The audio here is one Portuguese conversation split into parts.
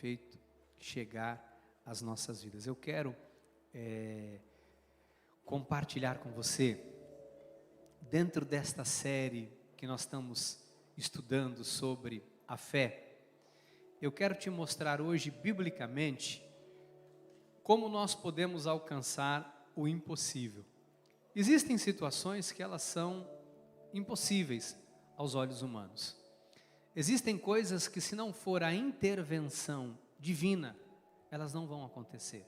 feito chegar às nossas vidas. Eu quero compartilhar com você, dentro desta série que nós estamos estudando sobre a fé, eu quero te mostrar hoje, biblicamente, como nós podemos alcançar o impossível. Existem situações que elas são impossíveis aos olhos humanos. Existem coisas que, se não for a intervenção divina, elas não vão acontecer.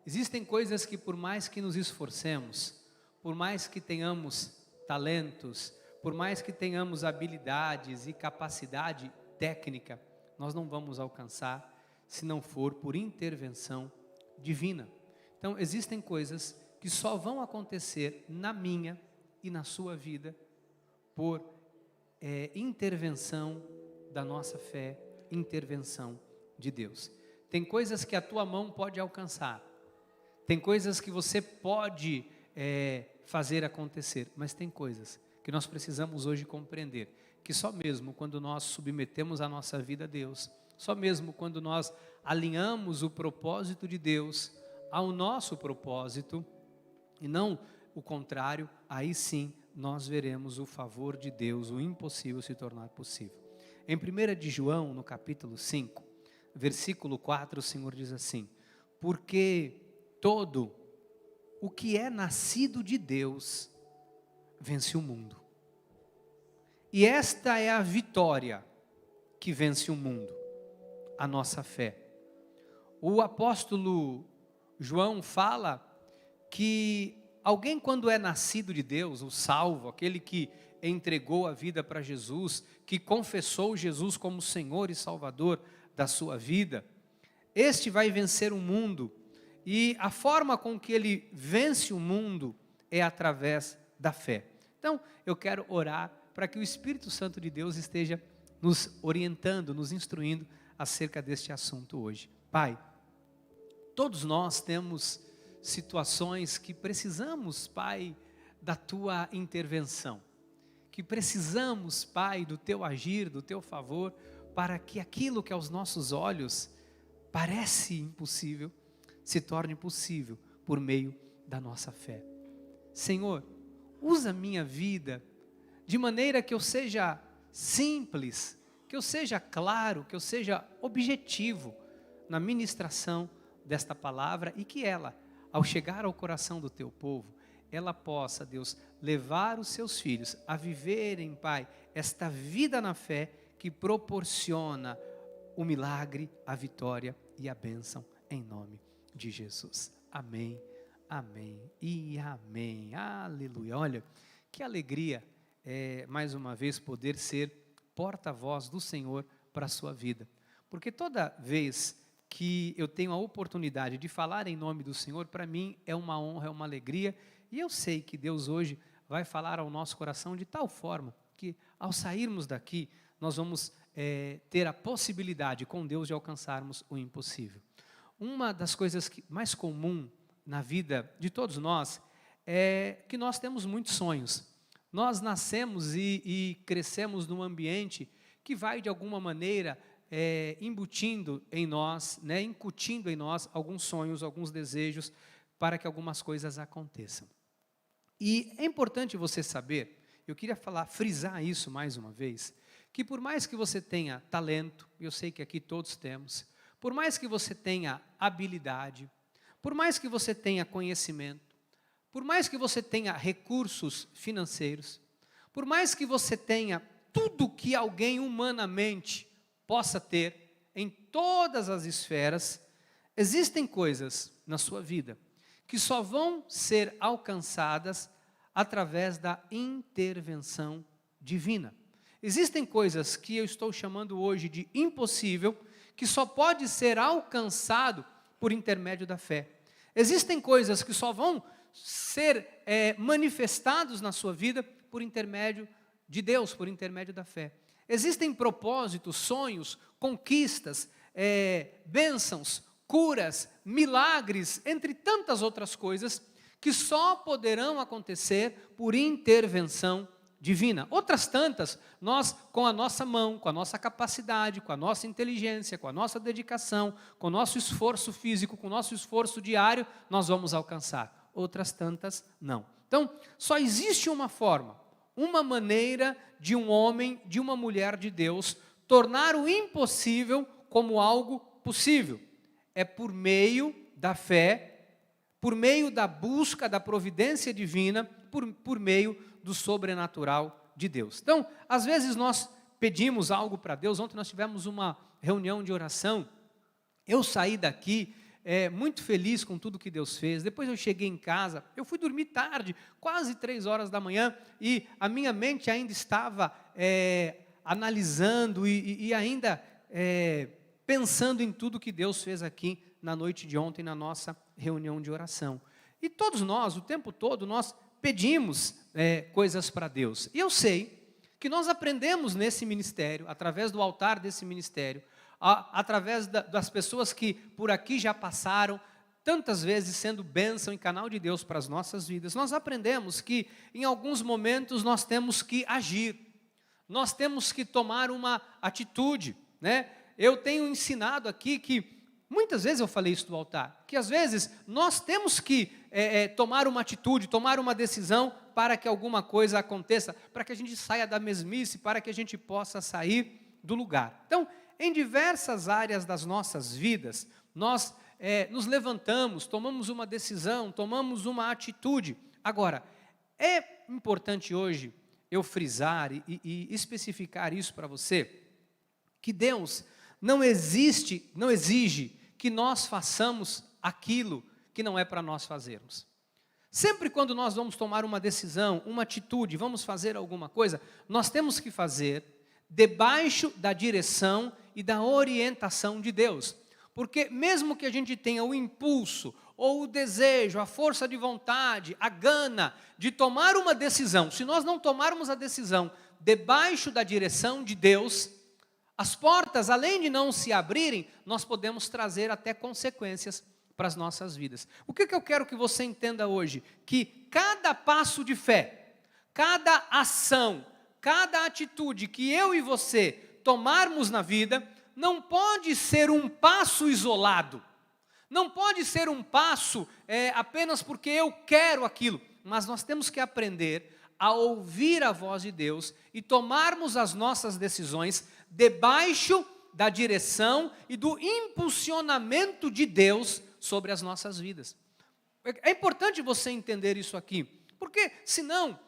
Existem coisas que, por mais que nos esforcemos, por mais que tenhamos talentos, por mais que tenhamos habilidades e capacidade técnica, nós não vamos alcançar se não for por intervenção divina. Então, existem coisas que só vão acontecer na minha e na sua vida por intervenção da nossa fé, intervenção de Deus. Tem coisas que a tua mão pode alcançar, tem coisas que você pode fazer acontecer, mas tem coisas que nós precisamos hoje compreender, que só mesmo quando nós submetemos a nossa vida a Deus, só mesmo quando nós alinhamos o propósito de Deus ao nosso propósito, e não o contrário, aí sim nós veremos o favor de Deus, o impossível se tornar possível. Em 1 de João, no capítulo 5, versículo 4, o Senhor diz assim: porque todo o que é nascido de Deus vence o mundo. E esta é a vitória que vence o mundo, a nossa fé. O apóstolo João fala que alguém, quando é nascido de Deus, o salvo, aquele que entregou a vida para Jesus, que confessou Jesus como Senhor e Salvador da sua vida, este vai vencer o mundo. E a forma com que ele vence o mundo é através da fé. Então, eu quero orar para que o Espírito Santo de Deus esteja nos orientando, nos instruindo acerca deste assunto hoje. Pai, todos nós temos situações que precisamos, Pai, da Tua intervenção, que precisamos, Pai, do Teu agir, do Teu favor, para que aquilo que aos nossos olhos parece impossível, se torne possível por meio da nossa fé. Senhor, usa a minha vida de maneira que eu seja simples, que eu seja claro, que eu seja objetivo na ministração desta palavra e que ela, ao chegar ao coração do teu povo, ela possa, Deus, levar os seus filhos a viverem, Pai, esta vida na fé que proporciona o milagre, a vitória e a bênção em nome de Jesus. Amém, amém e amém. Aleluia. Olha, que alegria mais uma vez poder ser porta-voz do Senhor para a sua vida. Porque toda vez que eu tenho a oportunidade de falar em nome do Senhor, para mim é uma honra, é uma alegria, e eu sei que Deus hoje vai falar ao nosso coração de tal forma que ao sairmos daqui, nós vamos ter a possibilidade com Deus de alcançarmos o impossível. Uma das coisas mais comum na vida de todos nós é que nós temos muitos sonhos. Nós nascemos e crescemos num ambiente que vai de alguma maneira embutindo em nós, incutindo em nós alguns sonhos, alguns desejos para que algumas coisas aconteçam. E é importante você saber, eu queria frisar isso mais uma vez, que por mais que você tenha talento, eu sei que aqui todos temos, por mais que você tenha habilidade, por mais que você tenha conhecimento, por mais que você tenha recursos financeiros, por mais que você tenha tudo que alguém humanamente possa ter, em todas as esferas, existem coisas na sua vida que só vão ser alcançadas através da intervenção divina. Existem coisas que eu estou chamando hoje de impossível, que só pode ser alcançado por intermédio da fé. Existem coisas que só vão ser manifestados na sua vida por intermédio de Deus, por intermédio da fé. Existem propósitos, sonhos, conquistas, bênçãos, curas, milagres, entre tantas outras coisas, que só poderão acontecer por intervenção divina. Outras tantas, nós, com a nossa mão, com a nossa capacidade, com a nossa inteligência, com a nossa dedicação, com o nosso esforço físico, com o nosso esforço diário, nós vamos alcançar. Outras tantas, não. Então, só existe uma forma, uma maneira de um homem, de uma mulher de Deus, tornar o impossível como algo possível. É por meio da fé, por meio da busca da providência divina, por meio do sobrenatural de Deus. Então, às vezes nós pedimos algo para Deus. Ontem nós tivemos uma reunião de oração. Eu saí daqui muito feliz com tudo que Deus fez. Depois eu cheguei em casa, eu fui dormir tarde, quase 3 horas da manhã, e a minha mente ainda estava analisando e ainda pensando em tudo que Deus fez aqui na noite de ontem, na nossa reunião de oração. E todos nós, o tempo todo, nós pedimos coisas para Deus. E eu sei que nós aprendemos nesse ministério, através do altar desse ministério, através das pessoas que por aqui já passaram, tantas vezes sendo bênção e canal de Deus para as nossas vidas, nós aprendemos que em alguns momentos nós temos que agir, nós temos que tomar uma atitude, né? Eu tenho ensinado aqui que, muitas vezes eu falei isso do altar, que às vezes nós temos que tomar uma atitude, tomar uma decisão para que alguma coisa aconteça, para que a gente saia da mesmice, para que a gente possa sair do lugar. Então, em diversas áreas das nossas vidas, nós nos levantamos, tomamos uma decisão, tomamos uma atitude. Agora, é importante hoje eu frisar e especificar isso para você, que Deus não exige que nós façamos aquilo que não é para nós fazermos. Sempre quando nós vamos tomar uma decisão, uma atitude, vamos fazer alguma coisa, nós temos que fazer debaixo da direção e da orientação de Deus. Porque mesmo que a gente tenha o impulso, ou o desejo, a força de vontade, a gana de tomar uma decisão, se nós não tomarmos a decisão debaixo da direção de Deus, as portas, além de não se abrirem, nós podemos trazer até consequências para as nossas vidas. O que eu quero que você entenda hoje? Que cada passo de fé, cada ação, cada atitude que eu e você tomarmos na vida, não pode ser um passo isolado, não pode ser um passo apenas porque eu quero aquilo, mas nós temos que aprender a ouvir a voz de Deus e tomarmos as nossas decisões debaixo da direção e do impulsionamento de Deus sobre as nossas vidas. É importante você entender isso aqui, porque senão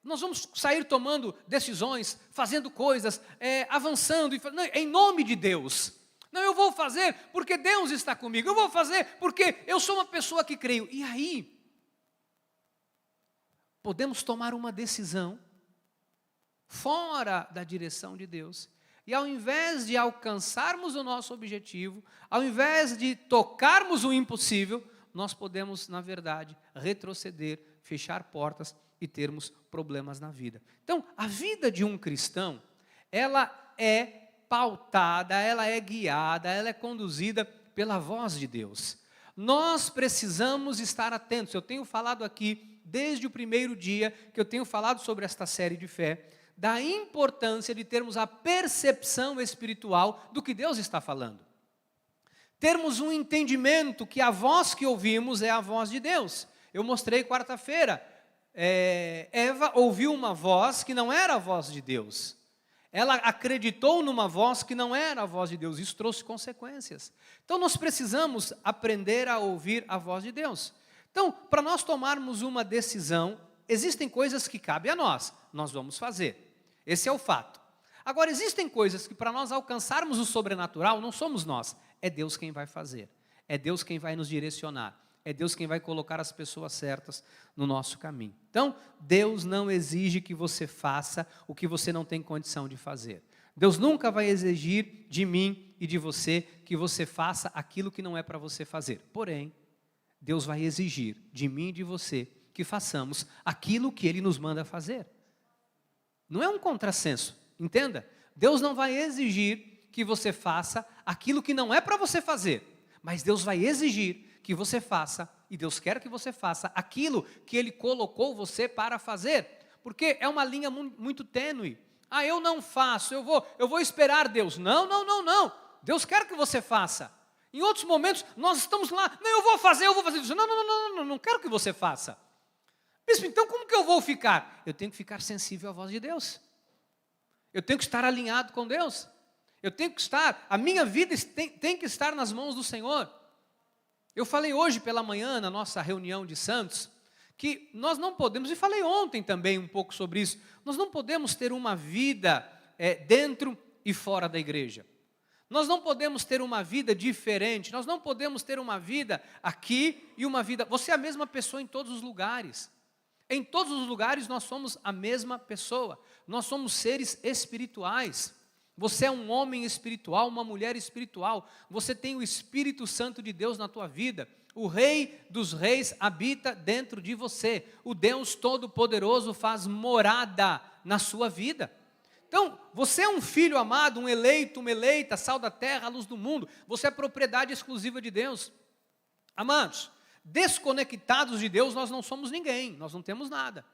nós vamos sair tomando decisões, fazendo coisas, avançando, em nome de Deus. Não, eu vou fazer porque Deus está comigo, eu vou fazer porque eu sou uma pessoa que creio. E aí, podemos tomar uma decisão fora da direção de Deus. E ao invés de alcançarmos o nosso objetivo, ao invés de tocarmos o impossível, nós podemos, na verdade, retroceder, fechar portas e termos problemas na vida. Então, a vida de um cristão, ela é pautada, ela é guiada, ela é conduzida pela voz de Deus. Nós precisamos estar atentos. Eu tenho falado aqui, desde o primeiro dia que eu tenho falado sobre esta série de fé, da importância de termos a percepção espiritual do que Deus está falando. Termos um entendimento que a voz que ouvimos é a voz de Deus. Eu mostrei quarta-feira, Eva ouviu uma voz que não era a voz de Deus. Ela acreditou numa voz que não era a voz de Deus. Isso trouxe consequências. Então nós precisamos aprender a ouvir a voz de Deus. Então, para nós tomarmos uma decisão, existem coisas que cabem a nós vamos fazer. Esse é o fato. Agora, existem coisas que para nós alcançarmos o sobrenatural, não somos nós, é Deus quem vai fazer. É Deus quem vai nos direcionar. É Deus quem vai colocar as pessoas certas no nosso caminho. Então, Deus não exige que você faça o que você não tem condição de fazer. Deus nunca vai exigir de mim e de você que você faça aquilo que não é para você fazer. Porém, Deus vai exigir de mim e de você que façamos aquilo que Ele nos manda fazer. Não é um contrassenso, entenda. Deus não vai exigir que você faça aquilo que não é para você fazer, mas Deus vai exigir que você faça, e Deus quer que você faça aquilo que Ele colocou você para fazer. Porque é uma linha muito tênue. Ah, eu não faço, eu vou esperar Deus. Não. Deus quer que você faça. Em outros momentos, nós estamos lá, não, eu vou fazer isso. Não quero que você faça. Bispo, então como que eu vou ficar? Eu tenho que ficar sensível à voz de Deus. Eu tenho que estar alinhado com Deus. Eu tenho que estar, a minha vida tem que estar nas mãos do Senhor. Eu falei hoje pela manhã, na nossa reunião de santos, que nós não podemos, e falei ontem também um pouco sobre isso, nós não podemos ter uma vida dentro e fora da igreja. Nós não podemos ter uma vida diferente, nós não podemos ter uma vida aqui e uma vida... Você é a mesma pessoa em todos os lugares. Em todos os lugares nós somos a mesma pessoa. Nós somos seres espirituais. Você é um homem espiritual, uma mulher espiritual. Você tem o Espírito Santo de Deus na tua vida. O Rei dos Reis habita dentro de você. O Deus Todo-Poderoso faz morada na sua vida. Então, você é um filho amado, um eleito, uma eleita, sal da terra, luz do mundo. Você é propriedade exclusiva de Deus. Amados, desconectados de Deus, nós não somos ninguém, nós não temos nada.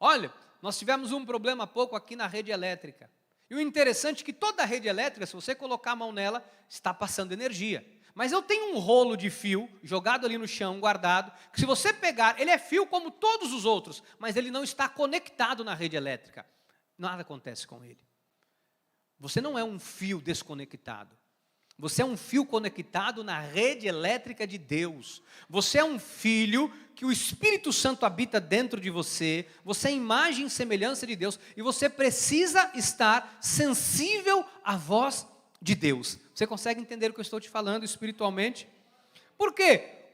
Olha, nós tivemos um problema há pouco aqui na rede elétrica. E o interessante é que toda a rede elétrica, se você colocar a mão nela, está passando energia. Mas eu tenho um rolo de fio, jogado ali no chão, guardado, que se você pegar, ele é fio como todos os outros, mas ele não está conectado na rede elétrica. Nada acontece com ele. Você não é um fio desconectado. Você é um fio conectado na rede elétrica de Deus. Você é um filho que o Espírito Santo habita dentro de você. Você é imagem e semelhança de Deus. E você precisa estar sensível à voz de Deus. Você consegue entender o que eu estou te falando espiritualmente? Por quê?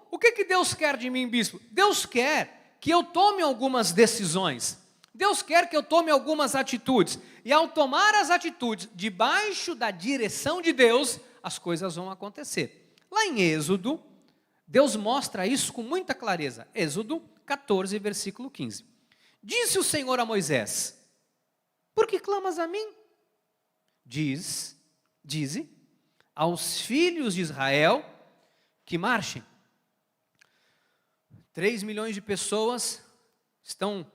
O que Deus quer de mim, bispo? Deus quer que eu tome algumas decisões. Deus quer que eu tome algumas atitudes. E ao tomar as atitudes debaixo da direção de Deus, as coisas vão acontecer. Lá em Êxodo, Deus mostra isso com muita clareza. Êxodo 14, versículo 15. Disse o Senhor a Moisés: por que clamas a mim? Dize aos filhos de Israel que marchem. 3 milhões de pessoas estão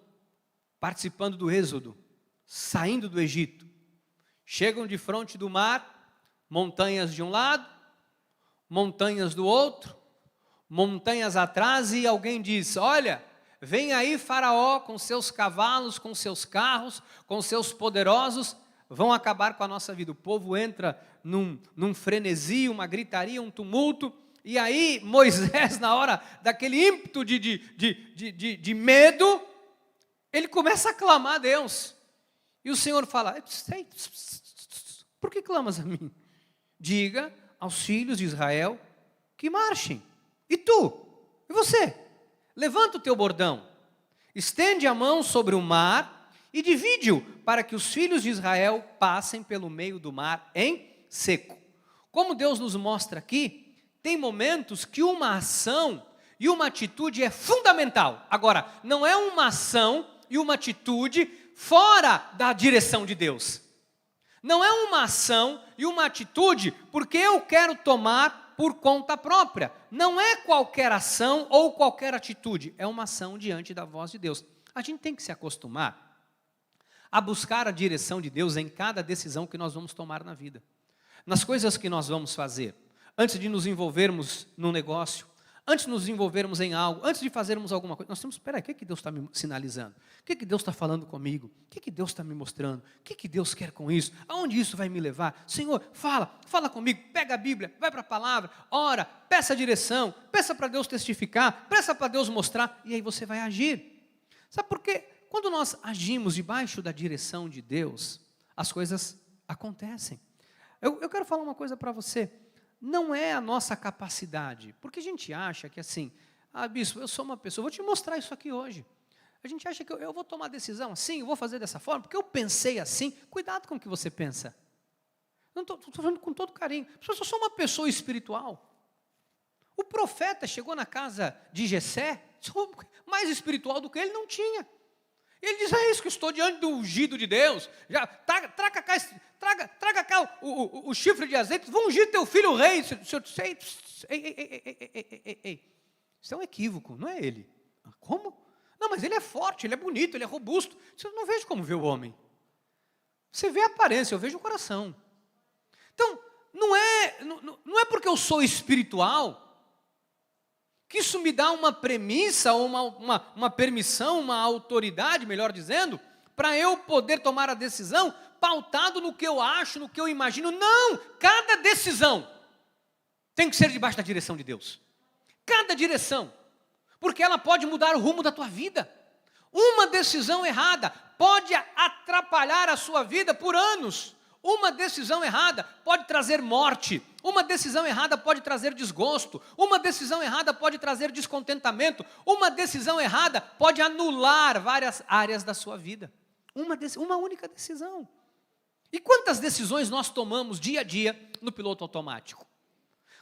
participando do êxodo, saindo do Egito, chegam de frente do mar, montanhas de um lado, montanhas do outro, montanhas atrás, e alguém diz: olha, vem aí Faraó com seus cavalos, com seus carros, com seus poderosos, vão acabar com a nossa vida. O povo entra num frenesi, uma gritaria, um tumulto, e aí Moisés, na hora daquele ímpeto de medo, ele começa a clamar a Deus. E o Senhor fala: por que clamas a mim? Diga aos filhos de Israel que marchem. E tu? E você? Levanta o teu bordão, estende a mão sobre o mar e divide-o para que os filhos de Israel passem pelo meio do mar em seco. Como Deus nos mostra aqui, tem momentos que uma ação e uma atitude é fundamental. Agora, não é uma ação e uma atitude fora da direção de Deus. Não é uma ação e uma atitude porque eu quero tomar por conta própria. Não é qualquer ação ou qualquer atitude, é uma ação diante da voz de Deus. A gente tem que se acostumar a buscar a direção de Deus em cada decisão que nós vamos tomar na vida. Nas coisas que nós vamos fazer, antes de nos envolvermos num negócio, antes de nos envolvermos em algo, antes de fazermos alguma coisa, nós temos, espera aí, o que Deus está me sinalizando? O que Deus está falando comigo? O que Deus está me mostrando? O que Deus quer com isso? Aonde isso vai me levar? Senhor, fala comigo, pega a Bíblia, vai para a palavra, ora, peça a direção, peça para Deus testificar, peça para Deus mostrar, e aí você vai agir. Sabe por quê? Quando nós agimos debaixo da direção de Deus, as coisas acontecem. Eu quero falar uma coisa para você. Não é a nossa capacidade, porque a gente acha que assim, bispo, eu sou uma pessoa, vou te mostrar isso aqui hoje. A gente acha que eu vou tomar decisão assim, eu vou fazer dessa forma, porque eu pensei assim. Cuidado com o que você pensa. Eu estou falando com todo carinho. Eu sou uma pessoa espiritual. O profeta chegou na casa de Jessé, mais espiritual do que ele não tinha. Ele diz: é isso que estou diante do ungido de Deus. Já traga cá o chifre de azeite. Vou ungir teu filho o rei. Ei. Isso é um equívoco, não é ele. Como? Não, mas ele é forte, ele é bonito, ele é robusto. Eu não vejo como vê o homem. Você vê a aparência, eu vejo o coração. Então, não é porque eu sou espiritual que isso me dá uma premissa, ou uma permissão, uma autoridade, melhor dizendo, para eu poder tomar a decisão pautado no que eu acho, no que eu imagino. Não! Cada decisão tem que ser debaixo da direção de Deus. Cada direção. Porque ela pode mudar o rumo da tua vida. Uma decisão errada pode atrapalhar a sua vida por anos. Uma decisão errada pode trazer morte. Uma decisão errada pode trazer desgosto. Uma decisão errada pode trazer descontentamento. Uma decisão errada pode anular várias áreas da sua vida. Uma única decisão. E quantas decisões nós tomamos dia a dia no piloto automático?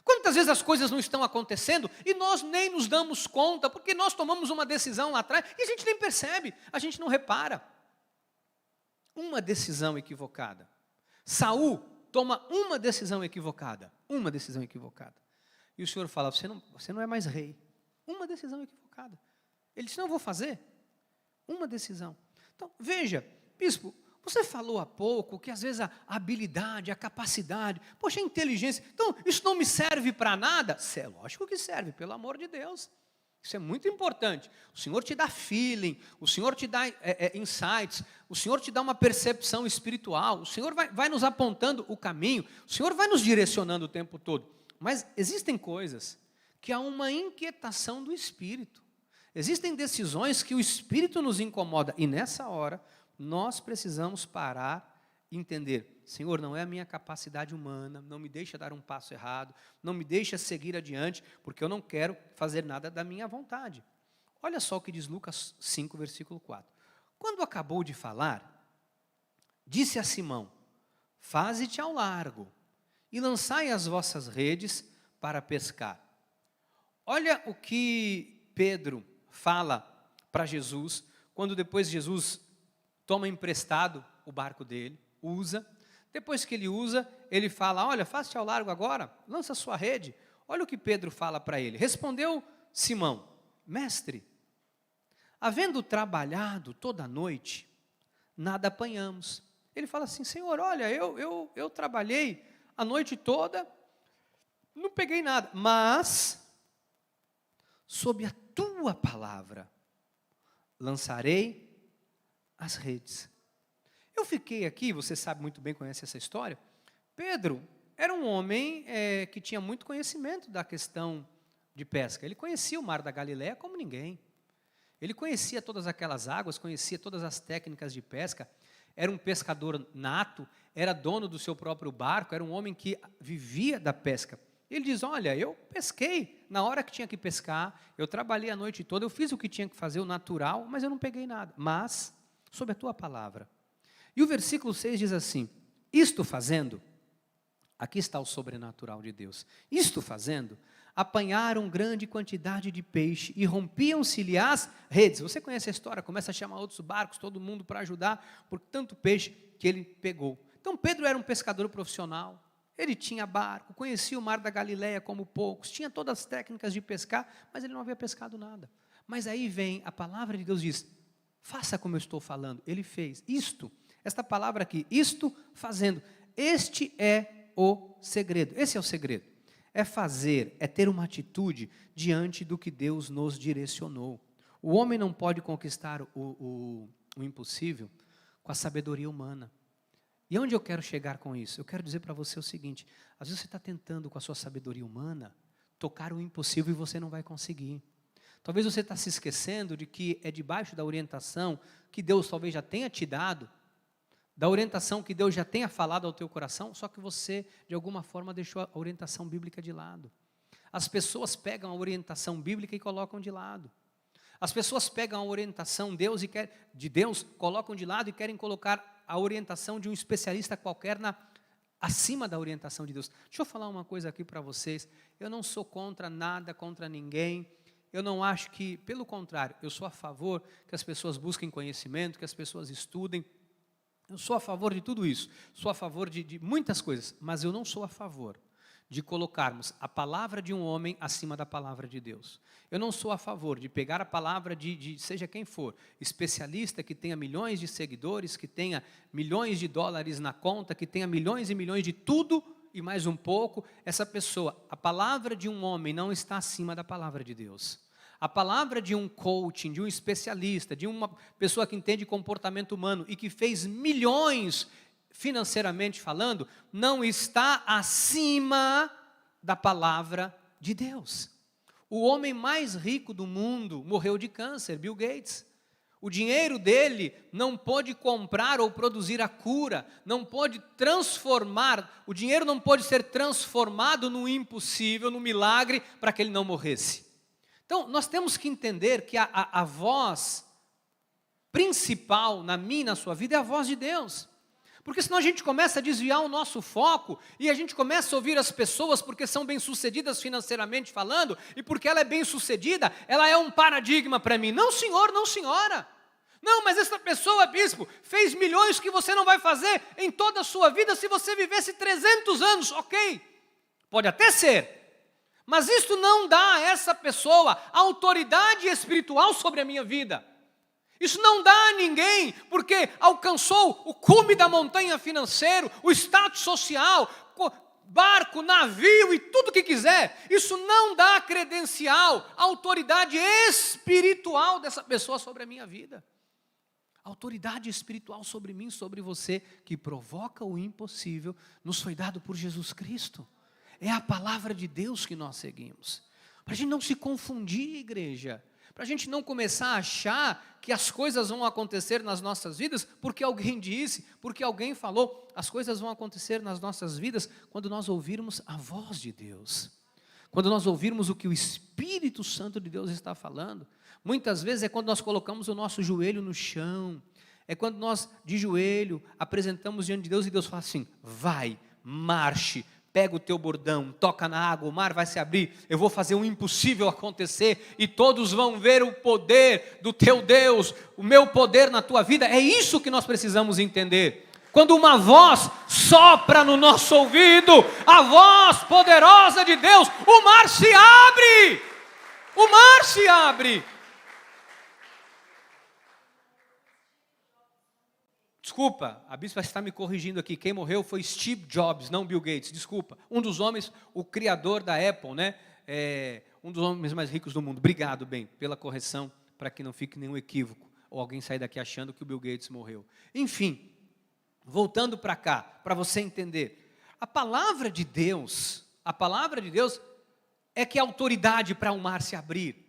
Quantas vezes as coisas não estão acontecendo e nós nem nos damos conta, porque nós tomamos uma decisão lá atrás e a gente nem percebe, a gente não repara. Uma decisão equivocada. Saul toma uma decisão equivocada. Uma decisão equivocada. E o Senhor fala, você não é mais rei. Uma decisão equivocada. Ele disse, não vou fazer. Uma decisão. Então, veja, bispo, você falou há pouco que às vezes a habilidade, a capacidade, poxa, a inteligência, então isso não me serve para nada? É lógico que serve, pelo amor de Deus. Isso é muito importante. O Senhor te dá feeling, o Senhor te dá insights, o Senhor te dá uma percepção espiritual, o Senhor vai nos apontando o caminho, o Senhor vai nos direcionando o tempo todo. Mas existem coisas que há uma inquietação do Espírito. Existem decisões que o Espírito nos incomoda e nessa hora nós precisamos parar e entender, Senhor, não é a minha capacidade humana, não me deixa dar um passo errado, não me deixa seguir adiante, porque eu não quero fazer nada da minha vontade. Olha só o que diz Lucas 5, versículo 4. Quando acabou de falar, disse a Simão, faze-te ao largo e lançai as vossas redes para pescar. Olha o que Pedro fala para Jesus, quando depois Jesus toma emprestado o barco dele, usa. Depois que ele usa, ele fala, olha, faça-te ao largo agora, lança a sua rede. Olha o que Pedro fala para ele. Respondeu Simão, mestre, havendo trabalhado toda a noite, nada apanhamos. Ele fala assim, Senhor, olha, eu trabalhei a noite toda, não peguei nada, mas sob a tua palavra lançarei as redes. Eu fiquei aqui, você sabe muito bem, conhece essa história. Pedro era um homem que tinha muito conhecimento da questão de pesca. Ele conhecia o mar da Galileia como ninguém. Ele conhecia todas aquelas águas, conhecia todas as técnicas de pesca. Era um pescador nato, era dono do seu próprio barco, era um homem que vivia da pesca. Ele diz, olha, eu pesquei na hora que tinha que pescar, eu trabalhei a noite toda, eu fiz o que tinha que fazer, o natural, mas eu não peguei nada. Mas, sob a tua palavra. E o versículo 6 diz assim, isto fazendo, aqui está o sobrenatural de Deus, isto fazendo, apanharam grande quantidade de peixe e rompiam-se-lhe as redes. Você conhece a história, começa a chamar outros barcos, todo mundo para ajudar, por tanto peixe que ele pegou. Então Pedro era um pescador profissional, ele tinha barco, conhecia o mar da Galileia como poucos, tinha todas as técnicas de pescar, mas ele não havia pescado nada. Mas aí vem, a palavra de Deus diz, faça como eu estou falando. Ele fez isto, esta palavra aqui, isto fazendo. Este é o segredo, esse é o segredo. É fazer, é ter uma atitude diante do que Deus nos direcionou. O homem não pode conquistar o impossível com a sabedoria humana. E onde eu quero chegar com isso? Eu quero dizer para você o seguinte, às vezes você está tentando com a sua sabedoria humana tocar o impossível e você não vai conseguir. Talvez você está se esquecendo de que é debaixo da orientação que Deus talvez já tenha te dado, da orientação que Deus já tenha falado ao teu coração, só que você, de alguma forma, deixou a orientação bíblica de lado. As pessoas pegam a orientação bíblica e colocam de lado. As pessoas pegam a orientação de Deus, colocam de lado e querem colocar a orientação de um especialista qualquer acima da orientação de Deus. Deixa eu falar uma coisa aqui para vocês. Eu não sou contra nada, contra ninguém. Eu não acho que, pelo contrário, eu sou a favor que as pessoas busquem conhecimento, que as pessoas estudem. Eu sou a favor de tudo isso, sou a favor de muitas coisas, mas eu não sou a favor de colocarmos a palavra de um homem acima da palavra de Deus. Eu não sou a favor de pegar a palavra de seja quem for, especialista que tenha milhões de seguidores, que tenha milhões de dólares na conta, que tenha milhões e milhões de tudo e mais um pouco, essa pessoa, a palavra de um homem não está acima da palavra de Deus. A palavra de um coaching, de um especialista, de uma pessoa que entende comportamento humano e que fez milhões financeiramente falando, não está acima da palavra de Deus. O homem mais rico do mundo morreu de câncer, Bill Gates. O dinheiro dele não pôde comprar ou produzir a cura, não pôde transformar, o dinheiro não pôde ser transformado no impossível, no milagre, para que ele não morresse. Então, nós temos que entender que a voz principal na minha e na sua vida é a voz de Deus. Porque senão a gente começa a desviar o nosso foco e a gente começa a ouvir as pessoas porque são bem-sucedidas financeiramente falando e porque ela é bem-sucedida, ela é um paradigma para mim. Não, senhor, não, senhora. Não, mas essa pessoa, bispo, fez milhões que você não vai fazer em toda a sua vida se você vivesse 300 anos. Ok, pode até ser. Mas isso não dá a essa pessoa autoridade espiritual sobre a minha vida. Isso não dá a ninguém, porque alcançou o cume da montanha financeiro, o status social, barco, navio e tudo que quiser. Isso não dá credencial, autoridade espiritual dessa pessoa sobre a minha vida. Autoridade espiritual sobre mim, sobre você, que provoca o impossível, nos foi dado por Jesus Cristo. É a palavra de Deus que nós seguimos. Para a gente não se confundir, igreja. Para a gente não começar a achar que as coisas vão acontecer nas nossas vidas porque alguém disse, porque alguém falou. As coisas vão acontecer nas nossas vidas quando nós ouvirmos a voz de Deus. Quando nós ouvirmos o que o Espírito Santo de Deus está falando. Muitas vezes é quando nós colocamos o nosso joelho no chão. É quando nós, de joelho, apresentamos diante de Deus e Deus fala assim, vai, marche. Pega o teu bordão, toca na água, o mar vai se abrir, eu vou fazer o impossível acontecer e todos vão ver o poder do teu Deus, o meu poder na tua vida. É isso que nós precisamos entender. Quando uma voz sopra no nosso ouvido, a voz poderosa de Deus, o mar se abre, o mar se abre. Desculpa, a bispa está me corrigindo aqui, quem morreu foi Steve Jobs, não Bill Gates, desculpa. Um dos homens, o criador da Apple, né? Um dos homens mais ricos do mundo. Obrigado, bem, pela correção, para que não fique nenhum equívoco, ou alguém sair daqui achando que o Bill Gates morreu. Enfim, voltando para cá, para você entender. A palavra de Deus é que é autoridade para o mar se abrir.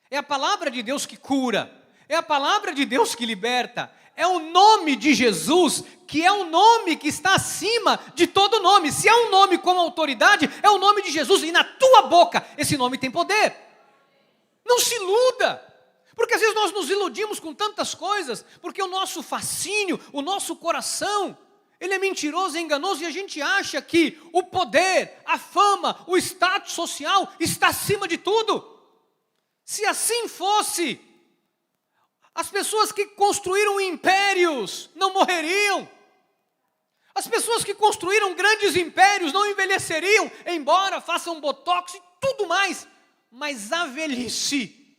É a palavra de Deus que cura, é a palavra de Deus que liberta. É o nome de Jesus, que é o nome que está acima de todo nome. Se é um nome com autoridade, é o nome de Jesus. E na tua boca, esse nome tem poder. Não se iluda. Porque às vezes nós nos iludimos com tantas coisas. Porque o nosso fascínio, o nosso coração, ele é mentiroso e enganoso. E a gente acha que o poder, a fama, o status social está acima de tudo. Se assim fosse, as pessoas que construíram impérios não morreriam. As pessoas que construíram grandes impérios não envelheceriam, embora façam botox e tudo mais. Mas a velhice,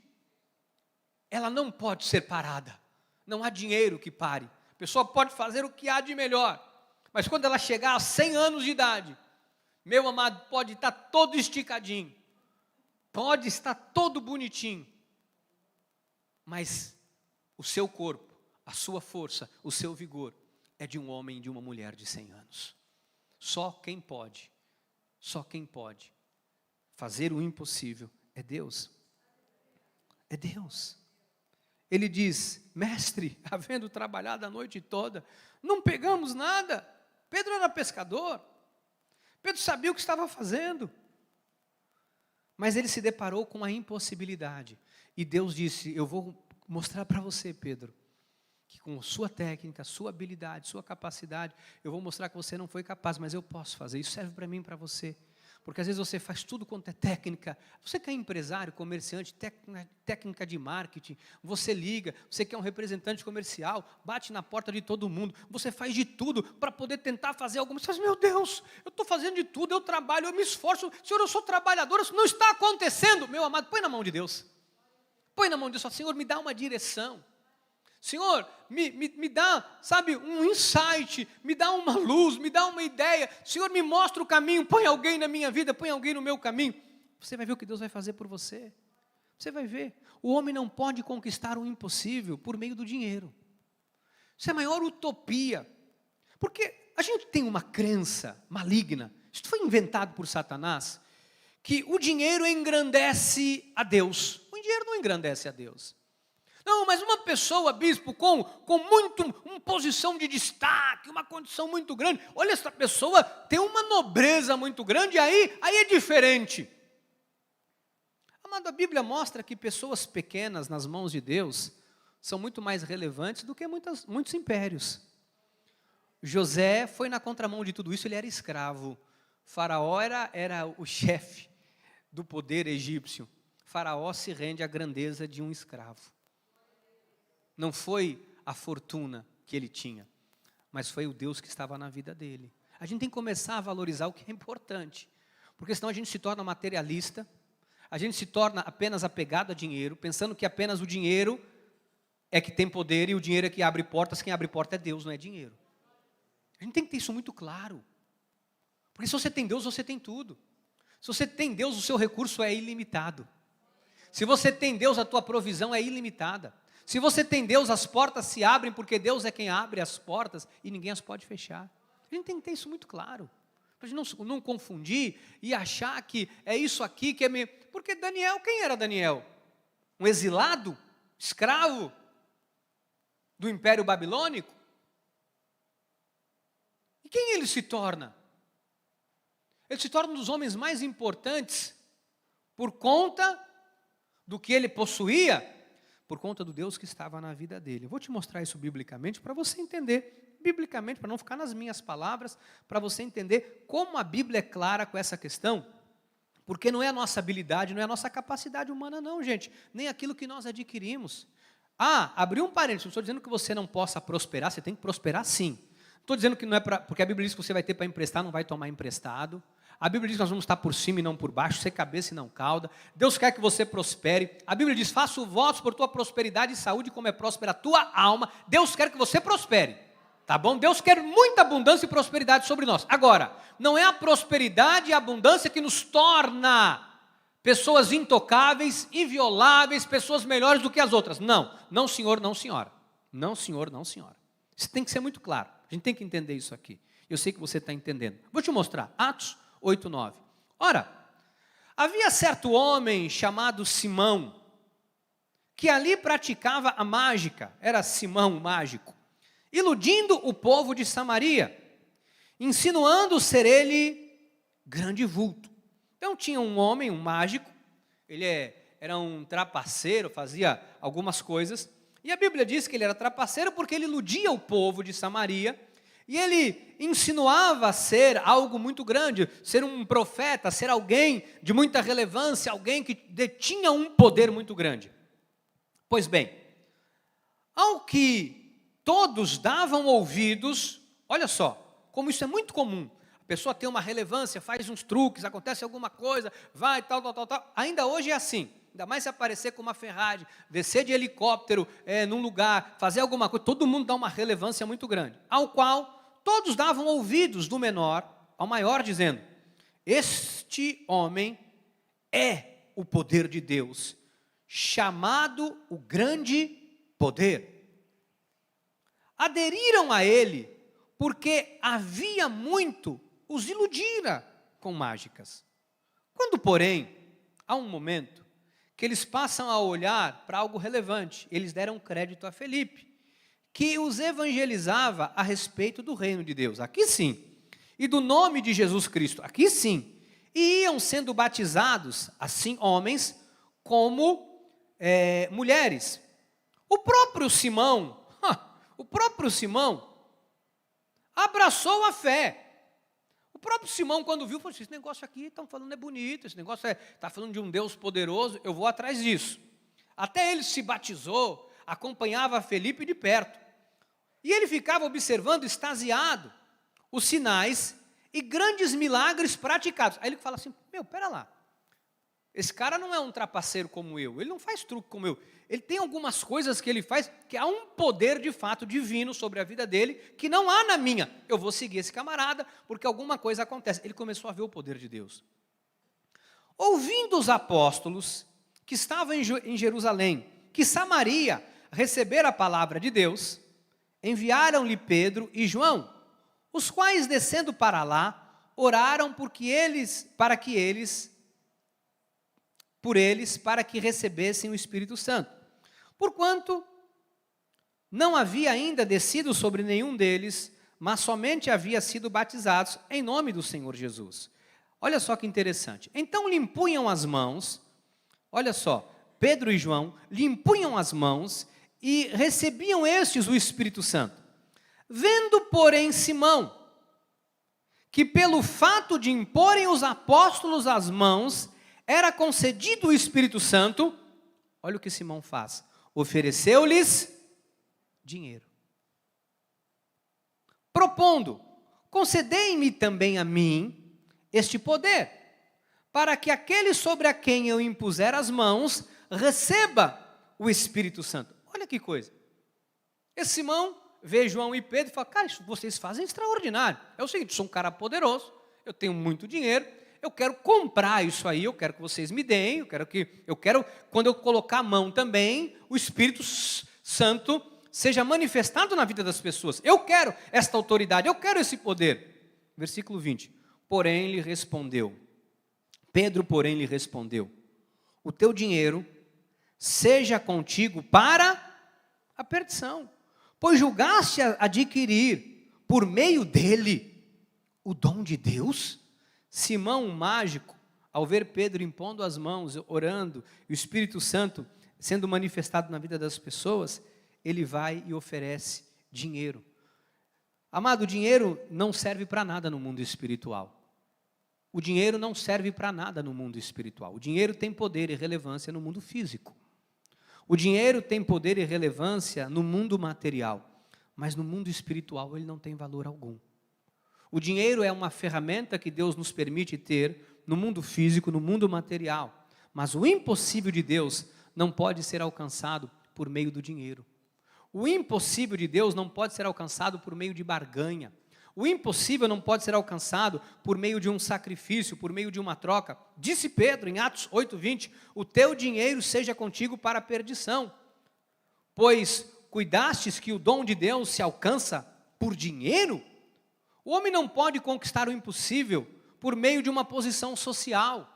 ela não pode ser parada. Não há dinheiro que pare. A pessoa pode fazer o que há de melhor. Mas quando ela chegar a 100 anos de idade, meu amado, pode estar todo esticadinho. Pode estar todo bonitinho. Mas o seu corpo, a sua força, o seu vigor é de um homem e de uma mulher de 100 anos. Só quem pode fazer o impossível é Deus. É Deus. Ele diz, mestre, havendo trabalhado a noite toda, não pegamos nada. Pedro era pescador. Pedro sabia o que estava fazendo. Mas ele se deparou com a impossibilidade. E Deus disse, eu vou mostrar para você, Pedro, que com sua técnica, sua habilidade, sua capacidade, eu vou mostrar que você não foi capaz, mas eu posso fazer. Isso serve para mim e para você. Porque às vezes você faz tudo quanto é técnica. Você que é empresário, comerciante, técnica de marketing, você liga, você que é um representante comercial, bate na porta de todo mundo, você faz de tudo para poder tentar fazer alguma coisa. Você faz, meu Deus, eu estou fazendo de tudo, eu trabalho, eu me esforço, Senhor, eu sou trabalhador, isso não está acontecendo. Meu amado, põe na mão de Deus. Põe na mão de Deus, fala, Senhor, me dá uma direção. Senhor, me dá, sabe, um insight, me dá uma luz, me dá uma ideia. Senhor, me mostra o caminho, põe alguém na minha vida, põe alguém no meu caminho. Você vai ver o que Deus vai fazer por você. Você vai ver. O homem não pode conquistar o impossível por meio do dinheiro. Isso é a maior utopia. Porque a gente tem uma crença maligna, isso foi inventado por Satanás, que o dinheiro engrandece a Deus. O dinheiro não engrandece a Deus. Não, mas uma pessoa, bispo, com uma posição de destaque, uma condição muito grande, olha, essa pessoa tem uma nobreza muito grande, aí é diferente. Amado, a Bíblia mostra que pessoas pequenas nas mãos de Deus são muito mais relevantes do que muitos impérios. José foi na contramão de tudo isso, ele era escravo. Faraó era o chefe do poder egípcio. Faraó se rende à grandeza de um escravo. Não foi a fortuna que ele tinha, mas foi o Deus que estava na vida dele. A gente tem que começar a valorizar o que é importante, porque senão a gente se torna materialista, a gente se torna apenas apegado a dinheiro, pensando que apenas o dinheiro é que tem poder e o dinheiro é que abre portas, quem abre porta é Deus, não é dinheiro. A gente tem que ter isso muito claro, porque se você tem Deus, você tem tudo. Se você tem Deus, o seu recurso é ilimitado. Se você tem Deus, a tua provisão é ilimitada. Se você tem Deus, as portas se abrem, porque Deus é quem abre as portas e ninguém as pode fechar. A gente tem que ter isso muito claro, para a gente não confundir e achar que é isso aqui que é meio... Porque Daniel, quem era Daniel? Um exilado? Escravo? Do Império Babilônico? E quem ele se torna? Ele se torna um dos homens mais importantes por conta do que ele possuía, por conta do Deus que estava na vida dele. Eu vou te mostrar isso biblicamente para você entender, biblicamente, para não ficar nas minhas palavras, para você entender como a Bíblia é clara com essa questão, porque não é a nossa habilidade, não é a nossa capacidade humana não, gente, nem aquilo que nós adquirimos. Abri um parênteses, não estou dizendo que você não possa prosperar, você tem que prosperar sim. Estou dizendo que não é porque a Bíblia diz que você vai ter para emprestar, não vai tomar emprestado. A Bíblia diz que nós vamos estar por cima e não por baixo, ser cabeça e não cauda. Deus quer que você prospere. A Bíblia diz, faço votos por tua prosperidade e saúde, como é próspera a tua alma. Deus quer que você prospere, tá bom? Deus quer muita abundância e prosperidade sobre nós. Agora, não é a prosperidade e a abundância que nos torna pessoas intocáveis, invioláveis, pessoas melhores do que as outras. Não, não senhor, não senhora. Não senhor, não senhora. Isso tem que ser muito claro. A gente tem que entender isso aqui. Eu sei que você está entendendo. Vou te mostrar. Atos 8:9. Ora, havia certo homem chamado Simão, que ali praticava a mágica, era Simão o mágico, iludindo o povo de Samaria, insinuando ser ele grande vulto. Então tinha um homem, um mágico, ele era um trapaceiro, fazia algumas coisas, e a Bíblia diz que ele era trapaceiro porque ele iludia o povo de Samaria, e ele insinuava ser algo muito grande, ser um profeta, ser alguém de muita relevância, alguém que detinha um poder muito grande. Pois bem, ao que todos davam ouvidos, olha só, como isso é muito comum, a pessoa tem uma relevância, faz uns truques, acontece alguma coisa, vai, tal, ainda hoje é assim. Ainda mais se aparecer com uma Ferrari, descer de helicóptero num lugar, fazer alguma coisa, todo mundo dá uma relevância muito grande. Ao qual todos davam ouvidos do menor ao maior, dizendo, este homem é o poder de Deus, chamado o grande poder. Aderiram a ele, porque havia muito os iludira com mágicas. Quando, porém, há um momento que eles passam a olhar para algo relevante, eles deram crédito a Felipe, que os evangelizava a respeito do reino de Deus, aqui sim, e do nome de Jesus Cristo, aqui sim, e iam sendo batizados, assim homens, como mulheres. O próprio Simão abraçou a fé. O próprio Simão, quando viu, falou assim, esse negócio aqui estão falando é bonito, esse negócio está falando de um Deus poderoso, eu vou atrás disso. Até ele se batizou, acompanhava Felipe de perto. E ele ficava observando, extasiado, os sinais e grandes milagres praticados. Aí ele fala assim, pera lá, esse cara não é um trapaceiro como eu, ele não faz truque como eu. Ele tem algumas coisas que ele faz, que há um poder de fato divino sobre a vida dele, que não há na minha. Eu vou seguir esse camarada, porque alguma coisa acontece. Ele começou a ver o poder de Deus. Ouvindo os apóstolos, que estavam em Jerusalém, que Samaria recebera a palavra de Deus, enviaram-lhe Pedro e João, os quais, descendo para lá, oraram por eles, para que recebessem o Espírito Santo. Porquanto não havia ainda descido sobre nenhum deles, mas somente havia sido batizados em nome do Senhor Jesus. Olha só que interessante. Então lhe impunham as mãos, olha só, Pedro e João lhe impunham as mãos e recebiam estes o Espírito Santo. Vendo, porém, Simão, que pelo fato de imporem os apóstolos as mãos, era concedido o Espírito Santo, olha o que Simão faz, ofereceu-lhes dinheiro, propondo, concedei-me também a mim este poder, para que aquele sobre a quem eu impuser as mãos, receba o Espírito Santo. Olha que coisa, esse Simão vê João e Pedro e fala, cara, isso vocês fazem extraordinário, é o seguinte, eu sou um cara poderoso, eu tenho muito dinheiro, eu quero comprar isso aí, eu quero que vocês me deem, eu quero, quando eu colocar a mão também, o Espírito Santo seja manifestado na vida das pessoas. Eu quero esta autoridade, eu quero esse poder. Versículo 20. Porém lhe respondeu, Pedro, porém lhe respondeu, o teu dinheiro seja contigo para a perdição, pois julgaste adquirir por meio dele o dom de Deus? Simão, o mágico, ao ver Pedro impondo as mãos, orando, e o Espírito Santo sendo manifestado na vida das pessoas, ele vai e oferece dinheiro. Amado, o dinheiro não serve para nada no mundo espiritual. O dinheiro não serve para nada no mundo espiritual. O dinheiro tem poder e relevância no mundo físico. O dinheiro tem poder e relevância no mundo material, mas no mundo espiritual ele não tem valor algum. O dinheiro é uma ferramenta que Deus nos permite ter no mundo físico, no mundo material. Mas o impossível de Deus não pode ser alcançado por meio do dinheiro. O impossível de Deus não pode ser alcançado por meio de barganha. O impossível não pode ser alcançado por meio de um sacrifício, por meio de uma troca. Disse Pedro em Atos 8:20, o teu dinheiro seja contigo para a perdição. Pois cuidastes que o dom de Deus se alcança por dinheiro? O homem não pode conquistar o impossível por meio de uma posição social.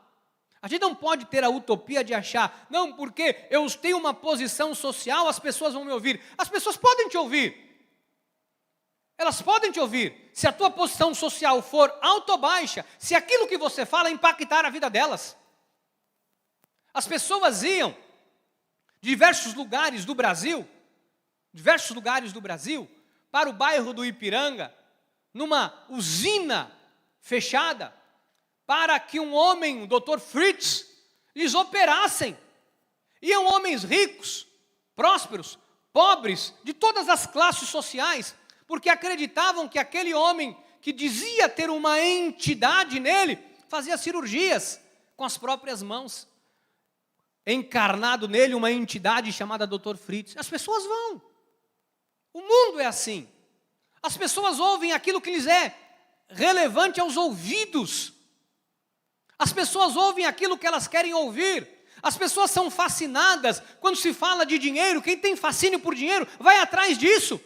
A gente não pode ter a utopia de achar, não, porque eu tenho uma posição social, as pessoas vão me ouvir. As pessoas podem te ouvir. Elas podem te ouvir. Se a tua posição social for alta ou baixa, se aquilo que você fala impactar a vida delas. As pessoas iam de diversos lugares do Brasil, para o bairro do Ipiranga, numa usina fechada, para que um homem, o Dr. Fritz, lhes operassem. Iam homens ricos, prósperos, pobres, de todas as classes sociais, porque acreditavam que aquele homem que dizia ter uma entidade nele, fazia cirurgias com as próprias mãos. Encarnado nele uma entidade chamada Dr. Fritz. As pessoas vão. O mundo é assim. As pessoas ouvem aquilo que lhes é relevante aos ouvidos. As pessoas ouvem aquilo que elas querem ouvir. As pessoas são fascinadas. Quando se fala de dinheiro, quem tem fascínio por dinheiro, vai atrás disso.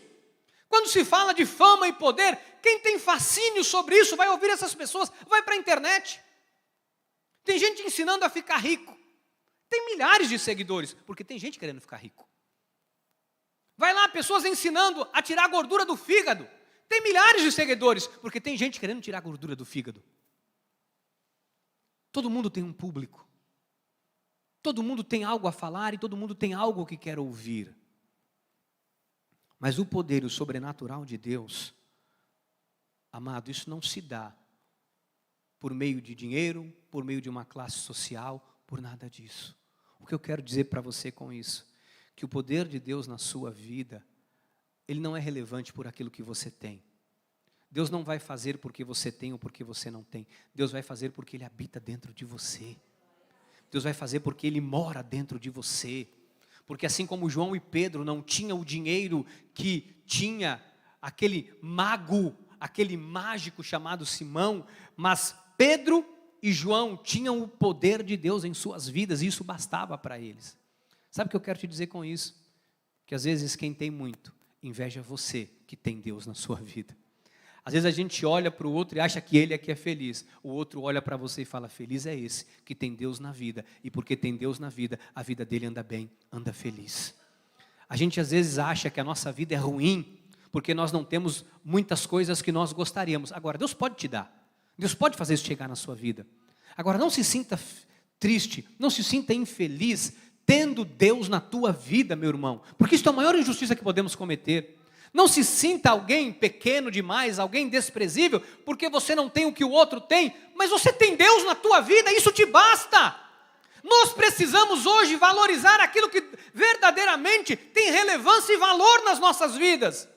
Quando se fala de fama e poder, quem tem fascínio sobre isso, vai ouvir essas pessoas, vai para a internet. Tem gente ensinando a ficar rico. Tem milhares de seguidores, porque tem gente querendo ficar rico. Vai lá, pessoas ensinando a tirar a gordura do fígado. Tem milhares de seguidores, porque tem gente querendo tirar a gordura do fígado. Todo mundo tem um público. Todo mundo tem algo a falar e todo mundo tem algo que quer ouvir. Mas o poder e o sobrenatural de Deus, amado, isso não se dá por meio de dinheiro, por meio de uma classe social, por nada disso. O que eu quero dizer para você com isso? Que o poder de Deus na sua vida, ele não é relevante por aquilo que você tem. Deus não vai fazer porque você tem ou porque você não tem. Deus vai fazer porque Ele habita dentro de você. Deus vai fazer porque Ele mora dentro de você. Porque assim como João e Pedro não tinham o dinheiro que tinha aquele mago, aquele mágico chamado Simão, mas Pedro e João tinham o poder de Deus em suas vidas e isso bastava para eles. Sabe o que eu quero te dizer com isso? Que às vezes quem tem muito inveja você que tem Deus na sua vida. Às vezes a gente olha para o outro e acha que ele é que é feliz. O outro olha para você e fala, feliz é esse que tem Deus na vida. E porque tem Deus na vida, a vida dele anda bem, anda feliz. A gente às vezes acha que a nossa vida é ruim, porque nós não temos muitas coisas que nós gostaríamos. Agora, Deus pode te dar. Deus pode fazer isso chegar na sua vida. Agora, não se sinta triste, não se sinta infeliz, tendo Deus na tua vida, meu irmão. Porque isso é a maior injustiça que podemos cometer. Não se sinta alguém pequeno demais, alguém desprezível, porque você não tem o que o outro tem, mas você tem Deus na tua vida, isso te basta. Nós precisamos hoje valorizar aquilo que verdadeiramente tem relevância e valor nas nossas vidas.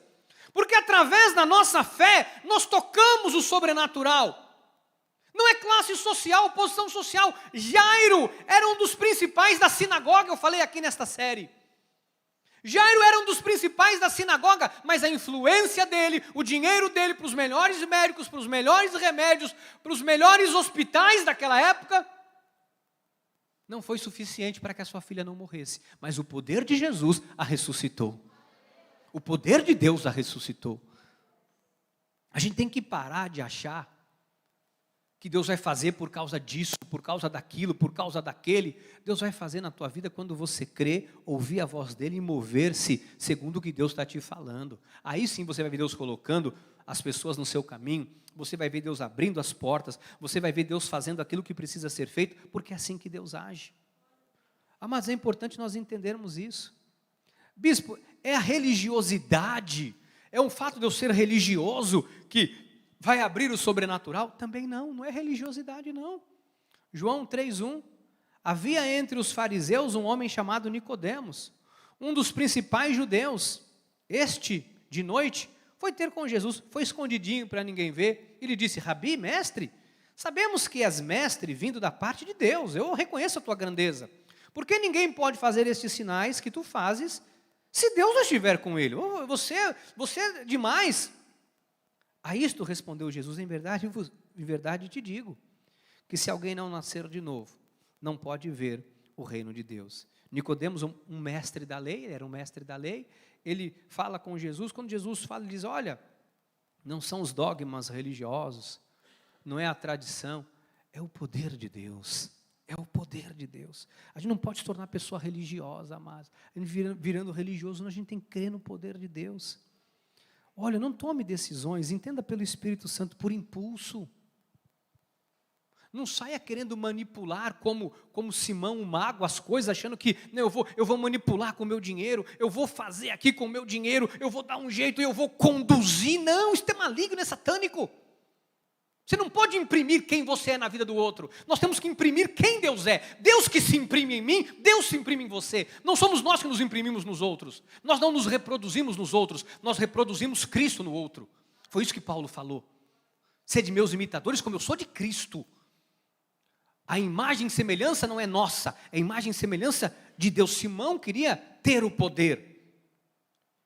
Porque através da nossa fé, nós tocamos o sobrenatural. Não é classe social, posição social. Jairo era um dos principais da sinagoga, eu falei aqui nesta série. Jairo era um dos principais da sinagoga, mas a influência dele, o dinheiro dele para os melhores médicos, para os melhores remédios, para os melhores hospitais daquela época, não foi suficiente para que a sua filha não morresse. Mas o poder de Jesus a ressuscitou. O poder de Deus a ressuscitou. A gente tem que parar de achar que Deus vai fazer por causa disso, por causa daquilo, por causa daquele. Deus vai fazer na tua vida quando você crer, ouvir a voz dele e mover-se segundo o que Deus está te falando. Aí sim você vai ver Deus colocando as pessoas no seu caminho, você vai ver Deus abrindo as portas, você vai ver Deus fazendo aquilo que precisa ser feito, porque é assim que Deus age. Mas é importante nós entendermos isso. Bispo, é a religiosidade, é um fato de eu ser religioso que vai abrir o sobrenatural? Também não é religiosidade não. João 3:1, havia entre os fariseus um homem chamado Nicodemos, um dos principais judeus. Este, de noite, foi ter com Jesus, foi escondidinho para ninguém ver. Ele disse, Rabi, mestre, sabemos que és mestre vindo da parte de Deus, eu reconheço a tua grandeza. Porque ninguém pode fazer estes sinais que tu fazes, se Deus não estiver com ele. Você é demais. A isto respondeu Jesus, em verdade te digo, que se alguém não nascer de novo, não pode ver o reino de Deus. Nicodemos, um mestre da lei, ele era um mestre da lei, ele fala com Jesus, quando Jesus fala, ele diz, olha, não são os dogmas religiosos, não é a tradição, é o poder de Deus, é o poder de Deus. A gente não pode se tornar pessoa religiosa, amados. A gente virando religioso, a gente tem que crer no poder de Deus. Olha, não tome decisões, entenda pelo Espírito Santo, por impulso. Não saia querendo manipular como Simão, o mago, as coisas, achando que não, eu vou manipular com o meu dinheiro, eu vou fazer aqui com o meu dinheiro, eu vou dar um jeito, eu vou conduzir. Não, isso é maligno, é satânico. Você não pode imprimir quem você é na vida do outro. Nós temos que imprimir quem Deus é. Deus que se imprime em mim, Deus se imprime em você. Não somos nós que nos imprimimos nos outros. Nós não nos reproduzimos nos outros. Nós reproduzimos Cristo no outro. Foi isso que Paulo falou. Sede meus imitadores como eu sou de Cristo. A imagem e semelhança não é nossa. É a imagem e semelhança de Deus. Simão queria ter o poder.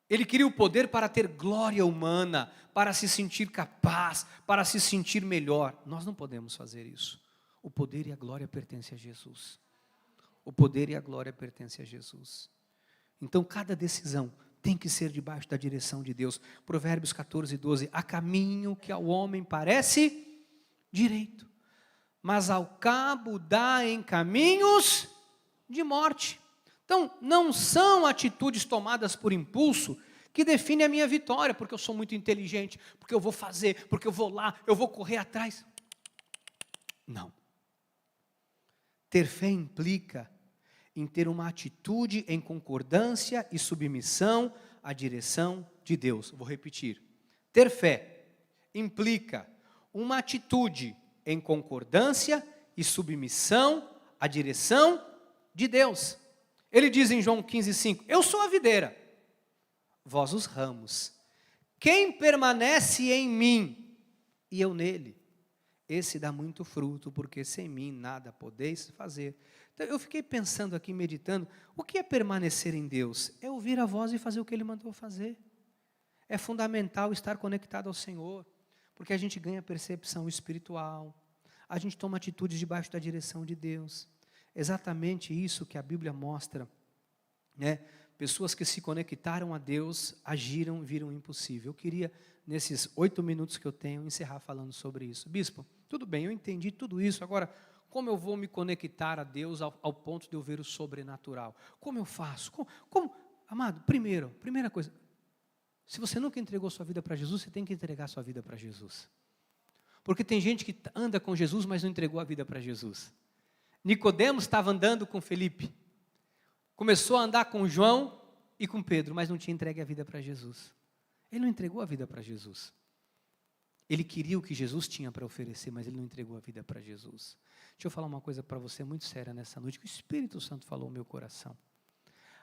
Ele queria o poder para ter glória humana, para se sentir capaz, para se sentir melhor. Nós não podemos fazer isso. O poder e a glória pertencem a Jesus. O poder e a glória pertencem a Jesus. Então, cada decisão tem que ser debaixo da direção de Deus. Provérbios 14:12. Há caminho que ao homem parece direito, mas ao cabo dá em caminhos de morte. Então, não são atitudes tomadas por impulso que definem a minha vitória, porque eu sou muito inteligente, porque eu vou fazer, porque eu vou lá, eu vou correr atrás. Não. Ter fé implica em ter uma atitude em concordância e submissão à direção de Deus. Vou repetir. Ter fé implica uma atitude em concordância e submissão à direção de Deus. Ele diz em João 15,5, eu sou a videira, vós os ramos. Quem permanece em mim e eu nele, esse dá muito fruto, porque sem mim nada podeis fazer. Então, eu fiquei pensando aqui, meditando, o que é permanecer em Deus? É ouvir a voz e fazer o que Ele mandou fazer. É fundamental estar conectado ao Senhor, porque a gente ganha percepção espiritual, a gente toma atitudes debaixo da direção de Deus. Exatamente isso que a Bíblia mostra, né? Pessoas que se conectaram a Deus, agiram, viram o impossível. Eu queria, nesses 8 minutos que eu tenho, encerrar falando sobre isso. Bispo, tudo bem, eu entendi tudo isso, agora, como eu vou me conectar a Deus ao ponto de eu ver o sobrenatural? Como eu faço? Amado, primeira coisa, se você nunca entregou sua vida para Jesus, você tem que entregar sua vida para Jesus. Porque tem gente que anda com Jesus, mas não entregou a vida para Jesus. Nicodemos estava andando com Felipe. Começou a andar com João e com Pedro, mas não tinha entregue a vida para Jesus. Ele não entregou a vida para Jesus. Ele queria o que Jesus tinha para oferecer, mas ele não entregou a vida para Jesus. Deixa eu falar uma coisa para você muito séria nessa noite, que o Espírito Santo falou no meu coração.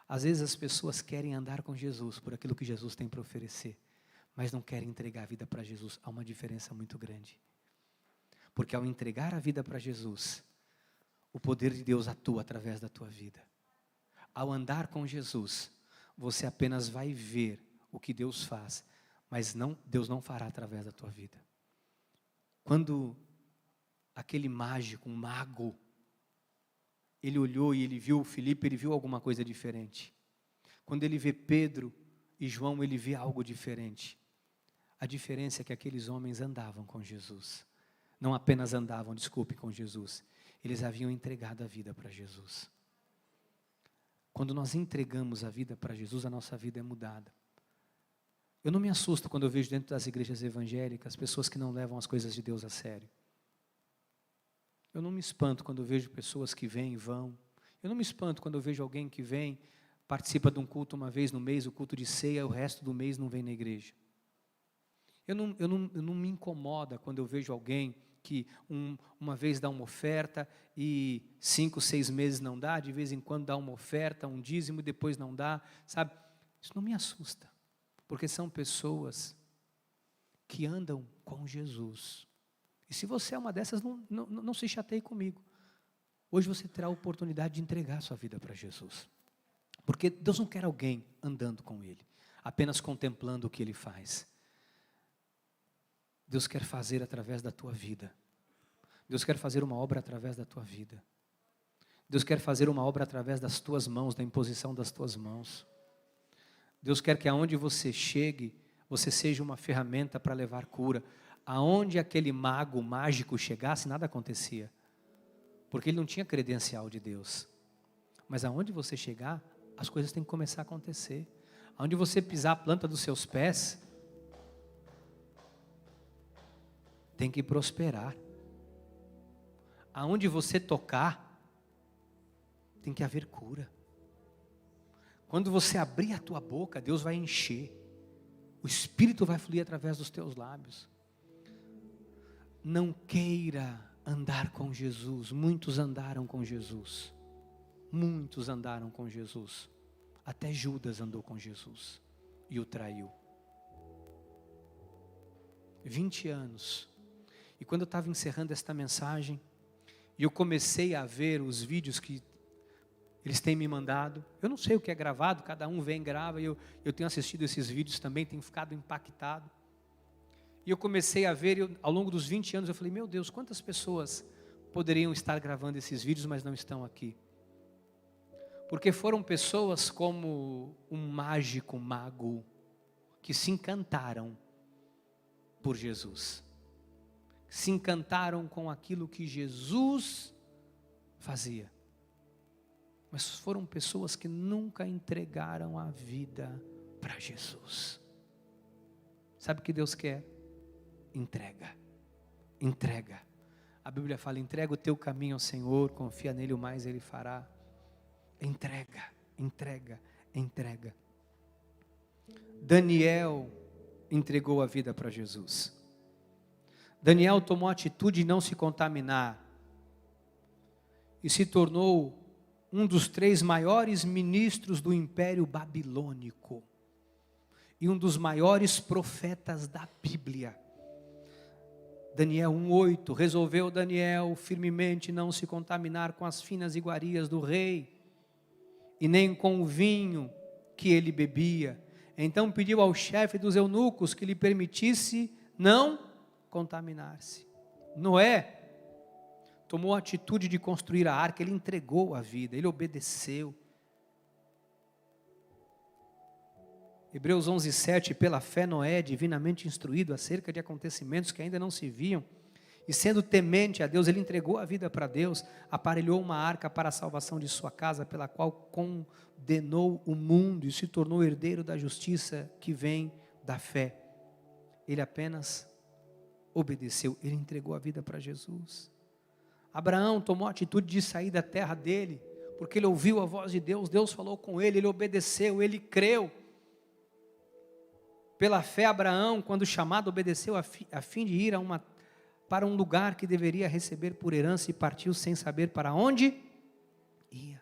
Às vezes as pessoas querem andar com Jesus por aquilo que Jesus tem para oferecer, mas não querem entregar a vida para Jesus. Há uma diferença muito grande. Porque ao entregar a vida para Jesus, o poder de Deus atua através da tua vida. Ao andar com Jesus, você apenas vai ver o que Deus faz, mas Deus não fará através da tua vida. Quando aquele mágico, um mago, ele olhou e ele viu Filipe, ele viu alguma coisa diferente. Quando ele vê Pedro e João, ele vê algo diferente. A diferença é que aqueles homens andavam com Jesus. Não apenas andavam, com Jesus. Eles haviam entregado a vida para Jesus. Quando nós entregamos a vida para Jesus, a nossa vida é mudada. Eu não me assusto quando eu vejo dentro das igrejas evangélicas pessoas que não levam as coisas de Deus a sério. Eu não me espanto quando eu vejo pessoas que vêm e vão. Eu não me espanto quando eu vejo alguém que vem, participa de um culto uma vez no mês, o culto de ceia, o resto do mês não vem na igreja. Eu não me incomoda quando eu vejo alguém que uma vez dá uma oferta e 5, 6 meses não dá, de vez em quando dá uma oferta, um dízimo e depois não dá, sabe? Isso não me assusta, porque são pessoas que andam com Jesus. E se você é uma dessas, não se chateie comigo. Hoje você terá a oportunidade de entregar sua vida para Jesus. Porque Deus não quer alguém andando com Ele, apenas contemplando o que Ele faz. Deus quer fazer através da tua vida. Deus quer fazer uma obra através da tua vida. Deus quer fazer uma obra através das tuas mãos, da imposição das tuas mãos. Deus quer que aonde você chegue, você seja uma ferramenta para levar cura. Aonde aquele mago mágico chegasse, nada acontecia. Porque ele não tinha credencial de Deus. Mas aonde você chegar, as coisas têm que começar a acontecer. Aonde você pisar a planta dos seus pés, tem que prosperar. Aonde você tocar, tem que haver cura. Quando você abrir a tua boca, Deus vai encher. O Espírito vai fluir através dos teus lábios. Não queira andar com Jesus. Muitos andaram com Jesus. Muitos andaram com Jesus. Até Judas andou com Jesus e o traiu. 20 anos. E quando eu estava encerrando esta mensagem, e eu comecei a ver os vídeos que eles têm me mandado, eu não sei o que é gravado, cada um vem e grava, e eu tenho assistido esses vídeos também, tenho ficado impactado. E eu comecei a ver, ao longo dos 20 anos, eu falei, meu Deus, quantas pessoas poderiam estar gravando esses vídeos, mas não estão aqui? Porque foram pessoas como um mágico, um mago, que se encantaram por Jesus. Se encantaram com aquilo que Jesus fazia. Mas foram pessoas que nunca entregaram a vida para Jesus. Sabe o que Deus quer? Entrega. Entrega. A Bíblia fala, entrega o teu caminho ao Senhor, confia nele, o mais Ele fará. Entrega, entrega, entrega. Daniel entregou a vida para Jesus. Daniel tomou a atitude de não se contaminar e se tornou um dos 3 maiores ministros do Império Babilônico e um dos maiores profetas da Bíblia. Daniel 1:8, resolveu Daniel firmemente não se contaminar com as finas iguarias do rei, e nem com o vinho que ele bebia. Então pediu ao chefe dos eunucos que lhe permitisse não contaminar-se. Noé tomou a atitude de construir a arca, ele entregou a vida, ele obedeceu. Hebreus 11:7, pela fé Noé, divinamente instruído acerca de acontecimentos que ainda não se viam, e sendo temente a Deus, ele entregou a vida para Deus, aparelhou uma arca para a salvação de sua casa, pela qual condenou o mundo e se tornou herdeiro da justiça que vem da fé. Ele apenas obedeceu, ele entregou a vida para Jesus. Abraão tomou a atitude de sair da terra dele, porque ele ouviu a voz de Deus, Deus falou com ele obedeceu, ele creu. Pela fé, Abraão, quando chamado, obedeceu a fim de ir para um lugar que deveria receber por herança e partiu sem saber para onde ia.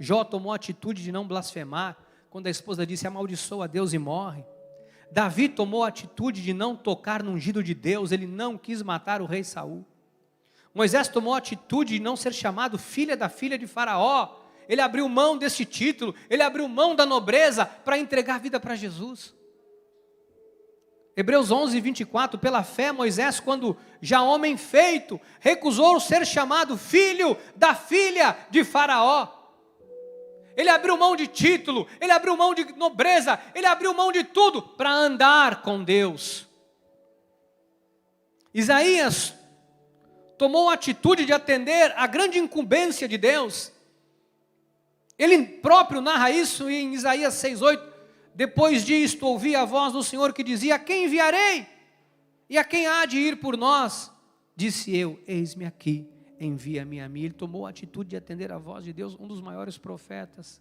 Jó tomou a atitude de não blasfemar, quando a esposa disse amaldiçoa a Deus e morre. Davi tomou a atitude de não tocar no ungido de Deus, ele não quis matar o rei Saul. Moisés tomou a atitude de não ser chamado filha da filha de Faraó, ele abriu mão desse título, ele abriu mão da nobreza para entregar a vida para Jesus. Hebreus 11:24, pela fé Moisés, quando já homem feito, recusou ser chamado filho da filha de Faraó. Ele abriu mão de título, ele abriu mão de nobreza, ele abriu mão de tudo para andar com Deus. Isaías tomou a atitude de atender a grande incumbência de Deus. Ele próprio narra isso em Isaías 6:8. Depois disto ouvi a voz do Senhor que dizia, a quem enviarei? E a quem há de ir por nós? Disse eu, eis-me aqui, envia-me a mim. Ele tomou a atitude de atender a voz de Deus, um dos maiores profetas.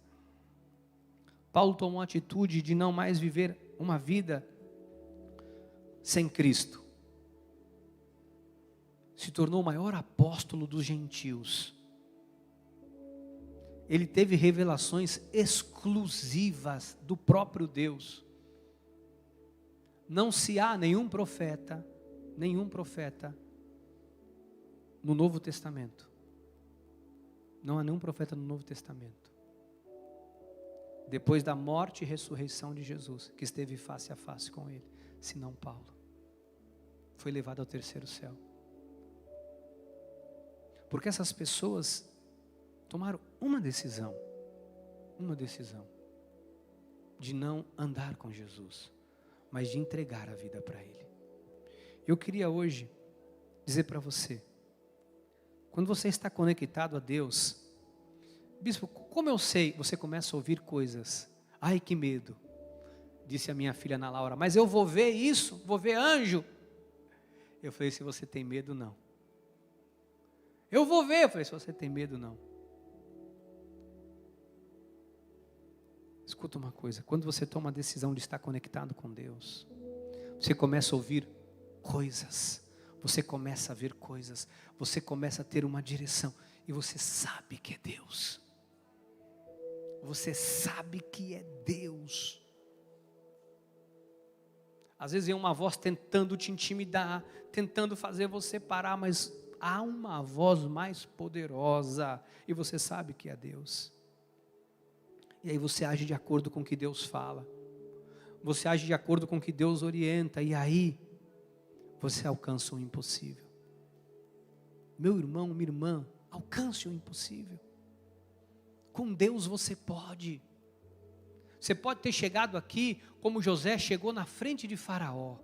Paulo tomou a atitude de não mais viver uma vida sem Cristo. Se tornou o maior apóstolo dos gentios. Ele teve revelações exclusivas do próprio Deus. Não se há nenhum profeta no Novo Testamento. Não há nenhum profeta no Novo Testamento. Depois da morte e ressurreição de Jesus, que esteve face a face com ele, senão Paulo. Foi levado ao 3º céu. Porque essas pessoas tomaram uma decisão de não andar com Jesus, mas de entregar a vida para Ele. Eu queria hoje dizer para você, quando você está conectado a Deus, bispo, como eu sei, você começa a ouvir coisas, ai que medo, disse a minha filha Ana Laura, mas eu vou ver isso, vou ver anjo. Eu falei, se você tem medo, não. Eu vou ver, eu falei, se você tem medo, não. Escuta uma coisa, quando você toma a decisão de estar conectado com Deus, você começa a ouvir coisas, você começa a ver coisas, você começa a ter uma direção, e você sabe que é Deus. Você sabe que é Deus. Às vezes vem uma voz tentando te intimidar, tentando fazer você parar, mas há uma voz mais poderosa, e você sabe que é Deus. E aí você age de acordo com o que Deus fala. Você age de acordo com o que Deus orienta. E aí você alcança o impossível. Meu irmão, minha irmã, alcance o impossível. Com Deus você pode. Você pode ter chegado aqui como José chegou na frente de Faraó.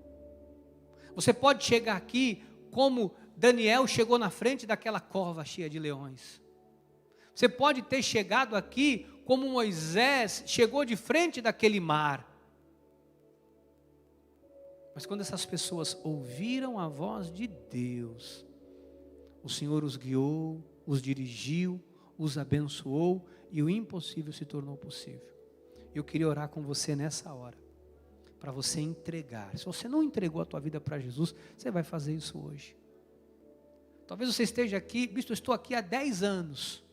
Você pode chegar aqui como Daniel chegou na frente daquela cova cheia de leões. Você pode ter chegado aqui como Moisés chegou de frente daquele mar. Mas quando essas pessoas ouviram a voz de Deus, o Senhor os guiou, os dirigiu, os abençoou e o impossível se tornou possível. Eu queria orar com você nessa hora, para você entregar. Se você não entregou a tua vida para Jesus, você vai fazer isso hoje. Talvez você esteja aqui, bispo, eu estou aqui há 10 anos.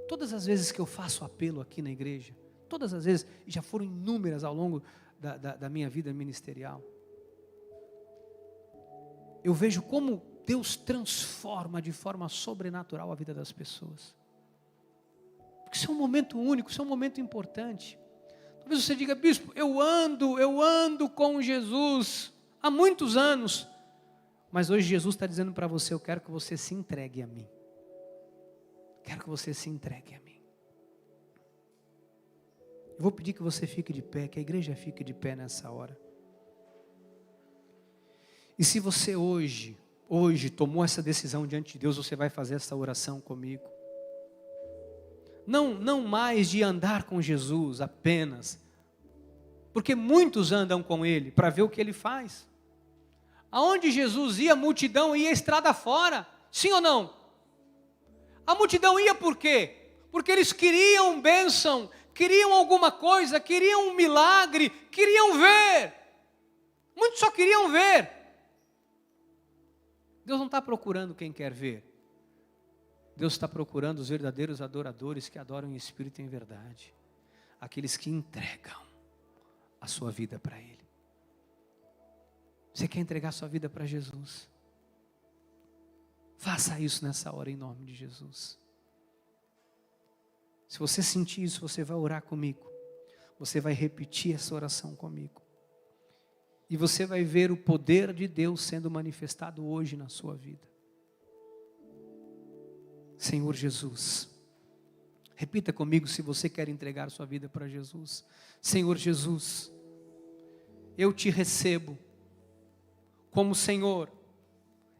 Todas as vezes que eu faço apelo aqui na igreja, todas as vezes, e já foram inúmeras ao longo da minha vida ministerial, eu vejo como Deus transforma de forma sobrenatural a vida das pessoas. Porque isso é um momento único, isso é um momento importante. Talvez você diga, bispo, eu ando com Jesus há muitos anos, mas hoje Jesus está dizendo para você, eu quero que você se entregue a mim. Quero que você se entregue a mim. Eu vou pedir que você fique de pé, que a igreja fique de pé nessa hora. E se você hoje tomou essa decisão diante de Deus, você vai fazer essa oração comigo. Não mais de andar com Jesus apenas, porque muitos andam com Ele para ver o que Ele faz. Aonde Jesus ia, a multidão ia estrada fora, sim ou não? A multidão ia por quê? Porque eles queriam bênção, queriam alguma coisa, queriam um milagre, queriam ver. Muitos só queriam ver. Deus não está procurando quem quer ver. Deus está procurando os verdadeiros adoradores que adoram em espírito e em verdade. Aqueles que entregam a sua vida para Ele. Você quer entregar a sua vida para Jesus? Faça isso nessa hora em nome de Jesus. Se você sentir isso, você vai orar comigo. Você vai repetir essa oração comigo. E você vai ver o poder de Deus sendo manifestado hoje na sua vida. Senhor Jesus, repita comigo se você quer entregar sua vida para Jesus. Senhor Jesus, eu te recebo como Senhor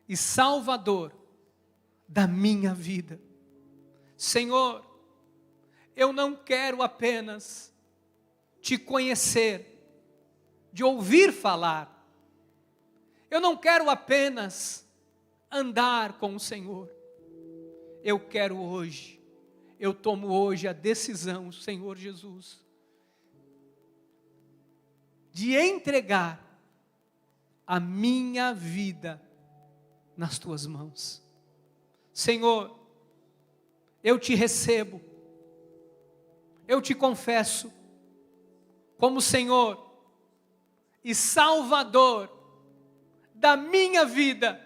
e Salvador da minha vida. Senhor, eu não quero apenas te conhecer, de ouvir falar. Eu não quero apenas andar com o Senhor. Eu quero hoje, eu tomo hoje a decisão, Senhor Jesus, de entregar a minha vida nas tuas mãos. Senhor, eu te recebo, eu te confesso como Senhor e Salvador da minha vida.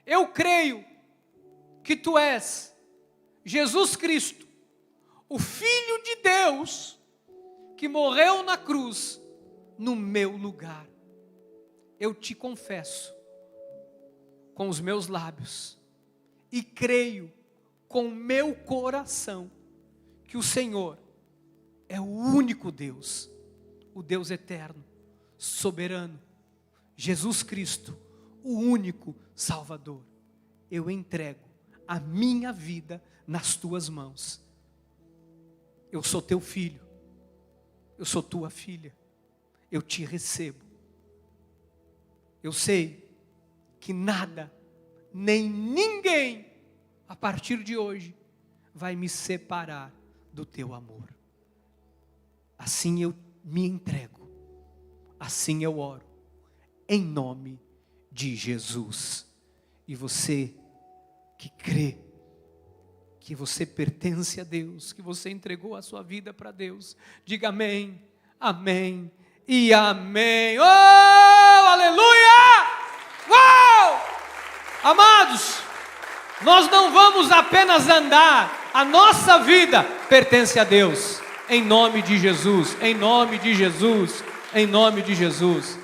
Eu creio que Tu és Jesus Cristo, o Filho de Deus, que morreu na cruz no meu lugar. Eu te confesso com os meus lábios e creio com o meu coração que o Senhor é o único Deus, o Deus eterno, soberano, Jesus Cristo, o único Salvador. Eu entrego a minha vida nas tuas mãos. Eu sou teu filho, eu sou tua filha, eu te recebo. Eu sei que nada, nem ninguém, a partir de hoje, vai me separar do teu amor. Assim eu me entrego, assim eu oro, em nome de Jesus. E você que crê que você pertence a Deus, que você entregou a sua vida para Deus, diga amém, amém e amém. Oh, aleluia! Uau! Amados, nós não vamos apenas andar, a nossa vida pertence a Deus, em nome de Jesus, em nome de Jesus, em nome de Jesus.